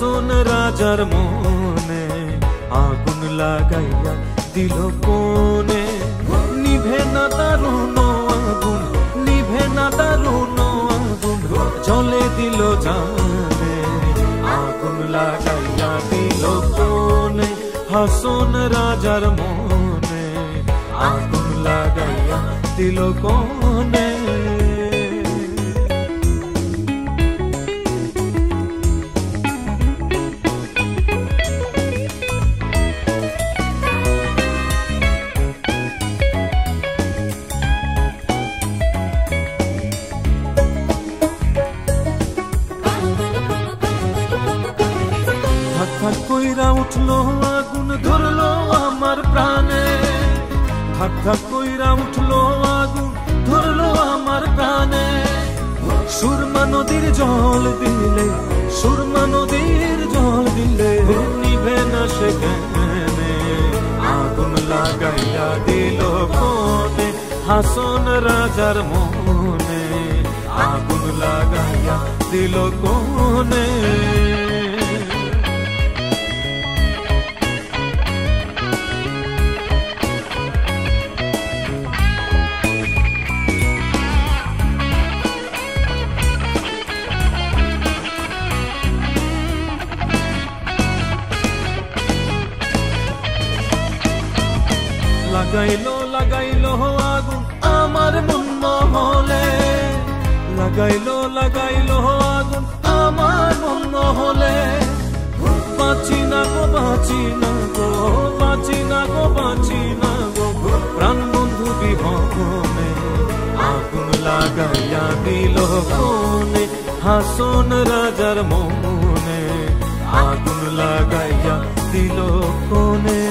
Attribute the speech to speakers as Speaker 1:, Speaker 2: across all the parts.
Speaker 1: হাসন রাজার মনে আগুন লাগাইয়া দিল কোনে। নিভে না দারুণ আগুন, নিভে না দারুণ আগুন, জলে দিল জানে আগুন লাগাইয়া দিল কোনে। হাসন রাজার মনে আগুন লাগাইয়া দিল কোনে। ধাক কইরা উঠলো আগুন ধরলো আমার প্রাণে। ধাক ধাক কইরা উঠলো আগুন ধরলো আমার প্রাণে। সুরমা নদীর জল দিলে, সুরমা নদীর জল দিলে নিভে না সেখানে আগুন লাগাইয়া দিল কোনে। হাসন রাজার মনে আগুন লাগাইয়া দিল কোনে। লাগাইলো লাগাইলো আগুন আমার মন মহলে। লাগাইলো লাগাইলো আগুন আমার মন মহলে। বাঁচি না গো বাঁচি না গো, বাঁচি না গো বাঁচি না গো, প্রাণ বন্ধু বিহনে আগুন লাগাইয়া দিল কোনে। হাসন রাজার মনে আগুন লাগাইয়া দিল কোনে।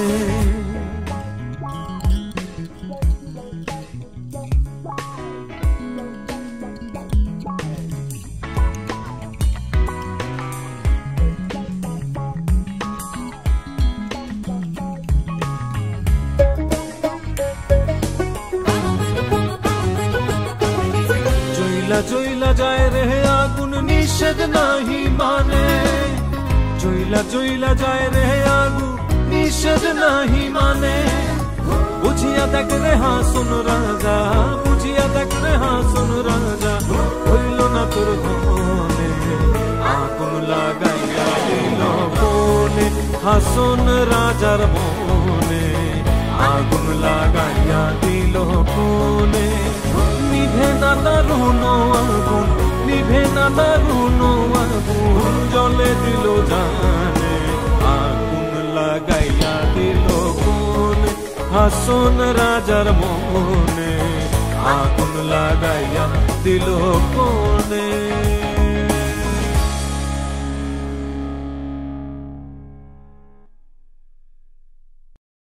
Speaker 1: জইলা যায় রে আগুন নিষেধ নাহি মানে। জইলা জইলা যায় রে আগুন নিষেধ নাহি মানে। বুঝিয়া দেখ রে হাসন রাজা, বুঝিয়া দেখ রে হাসন রাজা, হইল না তোর ধনে আগুন লাগাইয়া দিল কোনে। হাসন রাজার মনে আগুন লাগাইয়া দিল কোনে। নিভে না দারুণ আগুন, নিভে না দারুণ আগুন, জলে দিল জানে আগুন লাগাইয়া দিল কোনে। হাসন রাজার মনে আগুন লাগাইয়া দিল কোনে।